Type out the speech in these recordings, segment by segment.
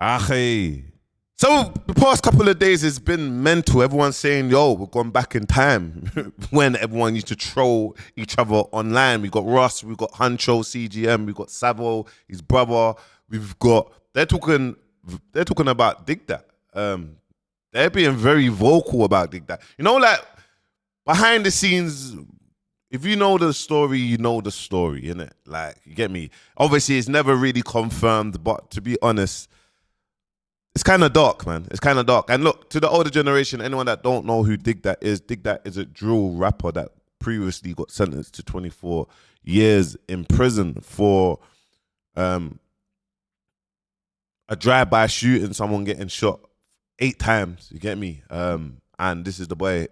Ache. So the past couple of days it's been mental. Everyone's saying, yo, we've gone back in time when everyone used to troll each other online. We got Ross, we got Huncho, CGM, we got Savo, his brother. They're talking about Digdat. They're being very vocal about Digdat. You know, like behind the scenes, if you know the story, you know the story, innit? Like, you get me? Obviously, it's never really confirmed, but to be honest, it's kind of dark, man. It's kind of dark. And look, to the older generation, anyone that don't know who Digdat is a drill rapper that previously got sentenced to 24 years in prison for a drive-by shooting, someone getting shot 8 times, you get me? And this is the boy,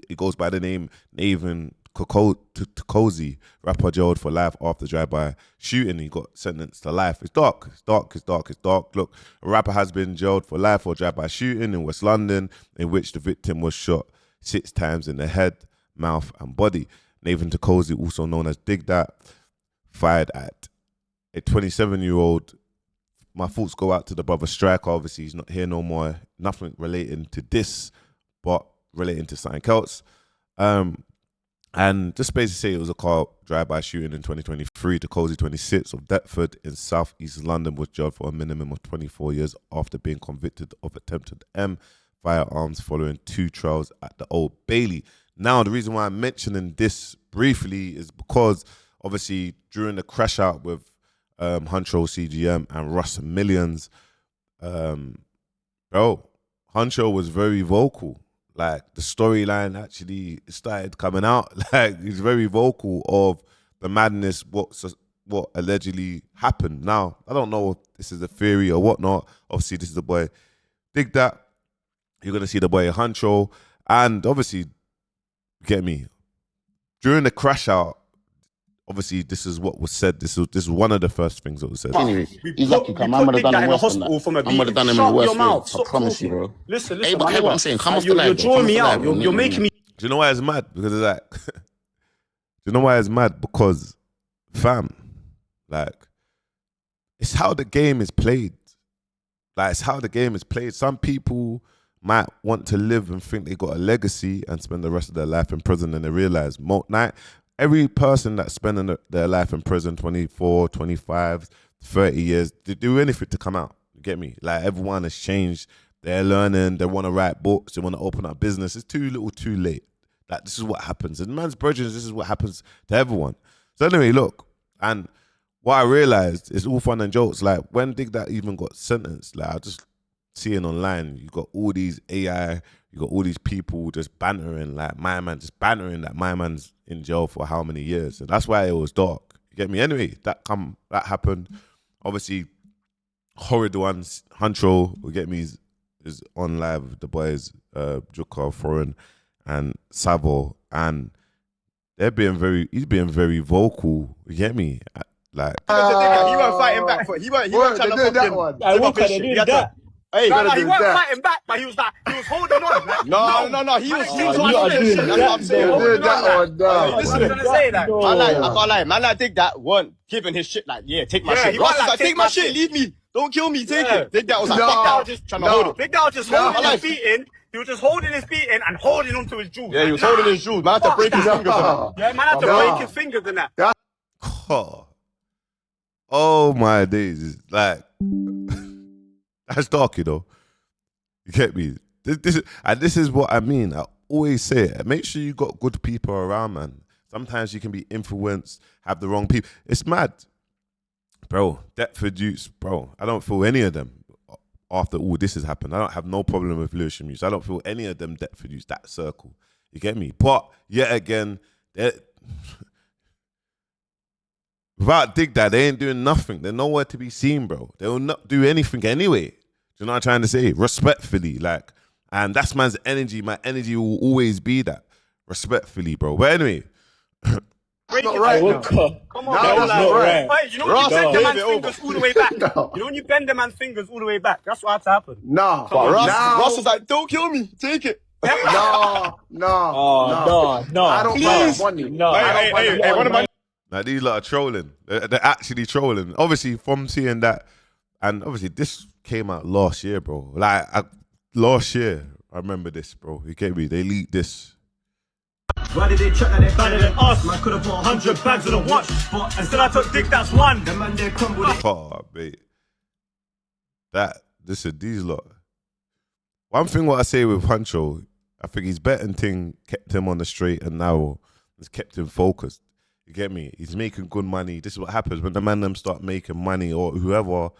he goes by the name Nathan Kokozi, rapper jailed for life after drive-by shooting. He got sentenced to life. It's dark. It's dark. It's dark. It's dark. Look, a rapper has been jailed for life for drive-by shooting in West London, in which the victim was shot 6 times in the head, mouth, and body. Nathan Kokozi, also known as Digdat, fired at a 27-year-old. My thoughts go out to the brother Striker. Obviously, he's not here no more. Nothing relating to this, but relating to something else. And just basically say it was a car drive-by shooting in 2023. The Cozy 26 of Deptford in southeast London was jailed for a minimum of 24 years after being convicted of attempted firearms following 2 trials at the Old Bailey. Now, the reason why I'm mentioning this briefly is because obviously during the crash out with Huncho, CGM, and Russ Millions, bro, Huncho was very vocal. Like, the storyline actually started coming out. Like, he's very vocal of the madness, what allegedly happened. Now, I don't know if this is a theory or whatnot. Obviously, this is the boy Digdat. You're going to see the boy Huncho. And obviously, get me, during the crash out, obviously, this is what was said. This is one of the first things that was said. Anyway, he's lucky, I'm gonna done him worse than that. I'm gonna done him in worse way. I promise you, bro. Listen, hey, but what I'm saying, come off the line. You're drawing me out. You're making me. Do you know why it's mad? Because it's like, do you know why it's mad? Because, fam, like, it's how the game is played. Like, it's how the game is played. Some people might want to live and think they got a legacy and spend the rest of their life in prison, and they realize every person that's spending their life in prison 24, 25, 30 years, they do anything to come out. You get me? Like, everyone has changed. They're learning. They want to write books. They want to open up business. It's too little, too late. Like, this is what happens. In man's brethren, this is what happens to everyone. So anyway, look, and what I realized is all fun and jokes. Like, when Digdat even got sentenced, like, I just seeing online, you got all these AI, you got all these people just bantering, like, my man, just bantering that my man's in jail for how many years. And that's why it was dark. You get me? Anyway, that happened. Obviously, horrid ones. Huncho, you get me, is on live with the boys, Juka, Foreign, and Savo. And he's being very vocal. You get me? Like, he weren't fighting back for it. He weren't trying to fucking that one. I won't do that. Hey, no, he wasn't fighting back, but he was holding on. Like, no, he was doing that's what I'm saying. Listen, I can't lie. Man, I think that weren't giving his shit like, yeah, take my shit. Ross was like, take my shit, leave me. Don't kill me, take it. Digdat was like, fuck that, just trying to hold it. Digdat was just holding his feet in. He was just holding his feet in and holding onto his jewels. Yeah, he was holding his jewels. Man had to break his fingers. Yeah, man had to break his fingers in that. Oh my days. Like, that's dark, you know. You get me? This is what I mean. I always say it. Make sure you got good people around, man. Sometimes you can be influenced, have the wrong people. It's mad. Bro, Deptford youths, bro, I don't feel any of them after all this has happened. I don't have no problem with Lewisham youths. I don't feel any of them Deptford youths, that circle. You get me? But, yet again, without Digdat, they ain't doing nothing. They're nowhere to be seen, bro. They will not do anything anyway. Do you know what I'm trying to say? Respectfully, like, and that's man's energy. My energy will always be that. Respectfully, bro. But anyway. Not right now. Come on, no, that's not right. Wait, you know when you bend the man's fingers all the way back? You know when you bend the man's fingers all the way back? That's what had to happen. Nah. But Ross was like, don't kill me. Take it. No. I don't Please. money. No. Hey, one of my... Like, these lot are trolling. They're actually trolling. Obviously, from seeing that And obviously this came out last year, bro. Like last year, I remember this, bro. You get me? They leaked this. Why did they check that they're better than us? Man could have bought 100 bags on a watch, but instead I took Digdat's one. The man they crumbled it. Oh, mate. These lot. One thing what I say with Huncho, I think his betting thing kept him on the straight and narrow. It's kept him focused. You get me? He's making good money. This is what happens when the man them start making money or whoever.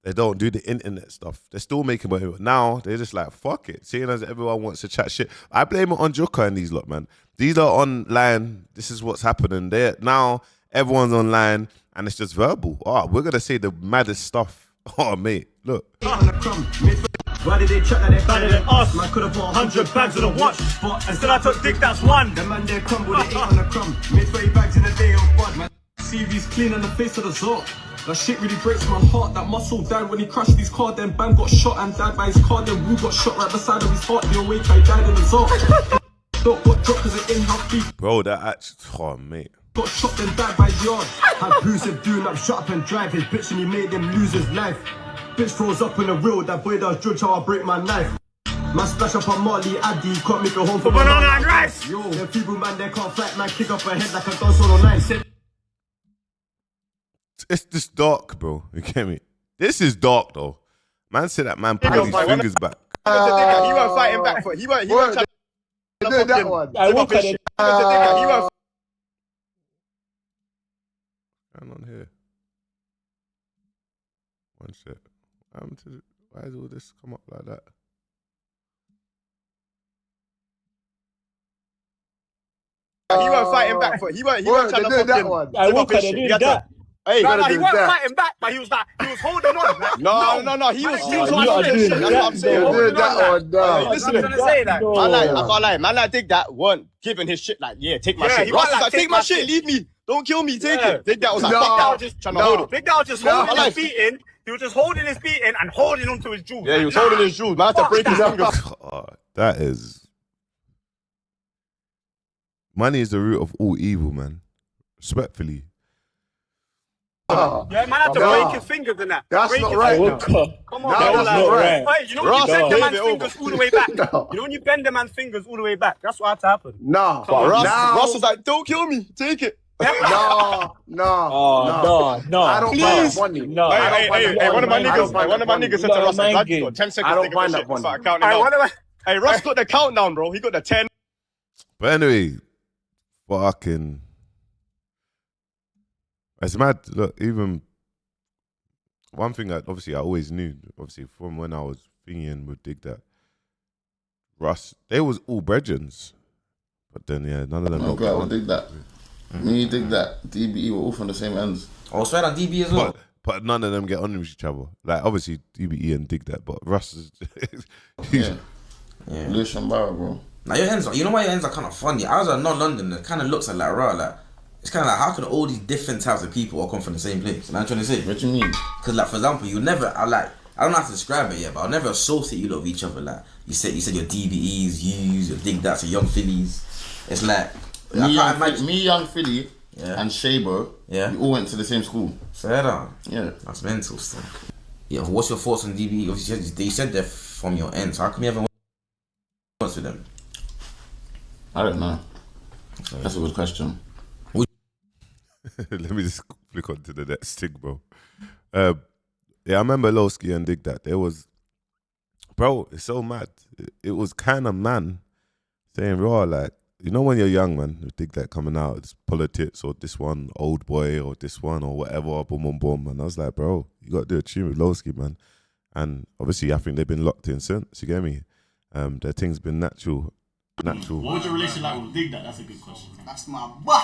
They don't do the internet stuff. They're still making money. Now they're just like, fuck it. Seeing as everyone wants to chat shit. I blame it on Joker and these lot, man. These are online. This is what's happening. Now everyone's online and it's just verbal. Oh, we're going to say the maddest stuff. Oh, mate, look. Why did they check that they're better than us? Man could have bought 100 bags on a watch, but instead I took Digdat's one. The man they crumbled it, ate on the crumb. Made 30 bags in a day of bud. Man, CV's clean on the face of the Zork. That shit really breaks my heart. That muscle died when he crashed his car. Then Bam got shot and died by his car. Then Wu got shot right beside of his heart. The awake I died in the Zork. Got dropped because of in-house beef. Bro, that actually, oh, mate. Got shot then died by his yard. Had Brucev doing up, shut up and drive his bitch and he made him lose his life. Bitch froze up in the wheel, that boy does judge how I break my knife. Man splash up on Marley, Addy, can't make a home for banana and rice. Yo, them people man, they can't fight, man, kick up her head like a dance on 9. It's just dark, bro. You get me? This is dark, though. Man said that man put his fingers back. He won't fight him back. He won't try to do that one. I won't cut it. He won't. Hang on here. One sec. Why does all this come up like that? He won't fight him back. He won't try to do that one. I won't cut it. That. Hey, no, he wasn't fighting back, but he was holding on. Like, no, he was holding on. That's what I'm saying. Holding on. Listen, I'm gonna say that. I can't lie. Man, I Digdat weren't giving his shit like, yeah, take my shit. Ross was like, take my shit, leave me. Don't kill me, take it. Digdat was like, fuck that. Just trying to hold it. Digdat was just holding his feet in. He was just holding his feet in and holding onto his jewels. Yeah, he was holding his jewels. Man, I had to break his fingers. That is. Money is the root of all evil, man. Respectfully. Yeah, man had to break his fingers and that. That's not right. Come on, that's not right. Hey, you know when you bend the man's fingers all the way back? You know when you bend the man's fingers all the way back? That's what had to happen. No. Ross was like, don't kill me. Take it. No. I don't Please. find that money. No. Hey, one of my niggas said to Ross, I got 10 seconds. I don't find that money. Hey, Ross got the countdown, bro. He got the 10. But anyway, fucking. It's mad. Look, even one thing that obviously I always knew, obviously from when I was thinking with Digdat, Russ, they was all brethrens. But then, yeah, none of them got glad with Digdat. Me, Digdat, DBE were all from the same ends. Oh, swear on DB as well. But none of them get on with each other. Like, obviously, DBE and Digdat, but Russ is... yeah. Lewis and Barrow, bro. Now, your ends, you know why your ends are kind of funny? I was at non-London, it kind of looks like raw, like... It's kind of like, how can all these different types of people all come from the same place? You know what I'm trying to say? What do you mean? Because, like, for example, you never, I don't know how to describe it yet, but I'll never associate you lot with each other. Like, you said your DBEs, your Digdats, your Young Phillies. It's like, me, Young Philly, and Shabo, we all went to the same school. Fair enough. Yeah. That's mental stuff. Yeah, what's your thoughts on DBE? Obviously, you said they're from your end, so how come you ever went with them? I don't know. That's a good question. Let me just flick on to the next thing, bro. Yeah, I remember Lowski and Digdat. There was, bro, it's so mad. It was kind of man saying raw, like, you know when you're young, man, you Digdat coming out, it's politics or this one, old boy or this one or whatever, boom, boom, boom. And I was like, bro, you got to do a tune with Lowski, man. And obviously, I think they've been locked in since, you get me? Their thing's been natural. What was your relation like with Digdat? That's a good question. That's my boy.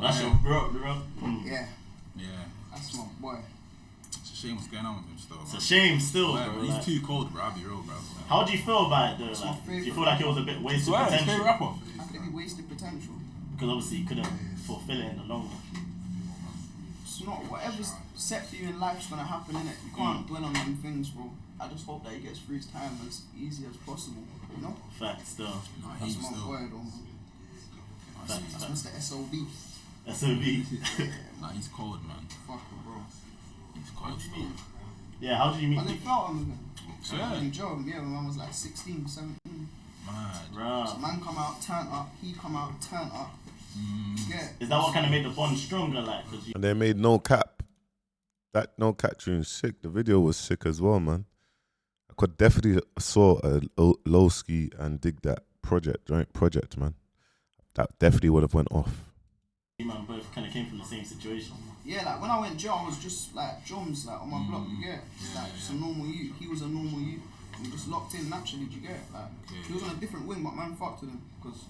That's your bro. Yeah. Yeah. That's my boy. It's a shame what's going on with him still. It's a shame still, yeah, bro. He's too cold, bro. I'll be real, bro. How do you feel about it, though? Like, do you feel like it was a bit wasted potential? Favorite rapper. How could it be wasted potential? Because obviously you couldn't fulfill it in the long run. It's not. Whatever's set for you in life's gonna happen, innit? You can't dwell on them things, bro. I just hope that he gets through his time as easy as possible, you know? Facts, still. Nah, That's he's my still. boy, though, man. That's Mr. SOB. SOB. Nah, he's cold, man. Fuck it, bro. He's cold still. Yeah, how did you meet? And they felt on with him. So Yeah. in Joe, yeah, when I was like 16, 17. Right. So man come out, turn up. He come out, turn up. Yeah. Is that what kind of made the bond stronger? Like, cause you... And they made No Cap. That No Cap tune's sick. The video was sick as well, man. I could definitely saw a Lowski and Digdat joint project, man. That definitely would have went off. You man both kind of came from the same situation. Yeah, like when I went Joe, I was just like drums, like on my block. You get like just a normal youth. He was a normal youth. We just locked in naturally. Do you get like he was on a different wing, but man fucked with him because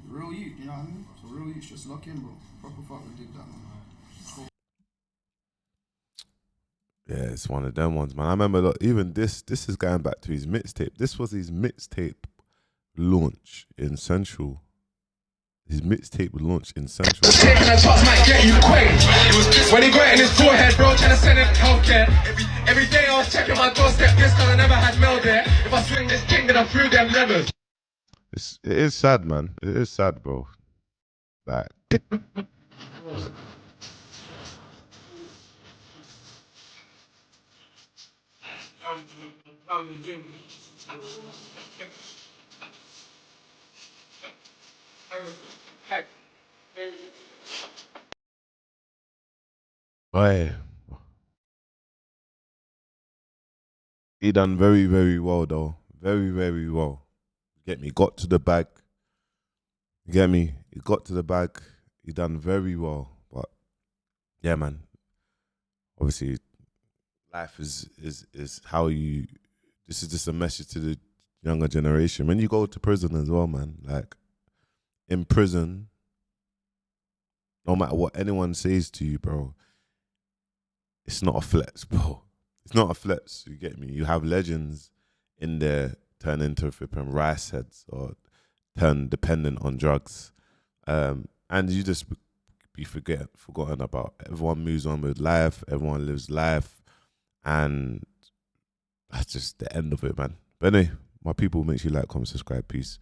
real youth. You know what I mean? So real youth just lock in, bro. Proper fuck with Digdat, man. Yeah, it's one of them ones, man. I remember even this is going back to his mixtape. This was his mixtape launch in Central. His mixtape was launched in Central. Taking a top might get you quaked. When he got in his forehead, bro, trying to send him healthcare. Every day I was checking my doorstep, this cause I never had mail there. If I swing this king, then I threw them levers. It is sad, man. It is sad, bro. Like. Boy, he done very, very well though. Very, very well. Get me? Got to the bag. You get me? He got to the bag. He done very well. But yeah, man. Obviously, life is how you. This is just a message to the younger generation. When you go to prison as well, man. Like in prison, no matter what anyone says to you, bro, it's not a flex, bro. It's not a flex. You get me? You have legends in there turn into flipping rice heads or turn dependent on drugs, and you just be forgotten about. Everyone moves on with life. Everyone lives life, and that's just the end of it, man. But anyway, my people, make sure you like, comment, subscribe. Peace.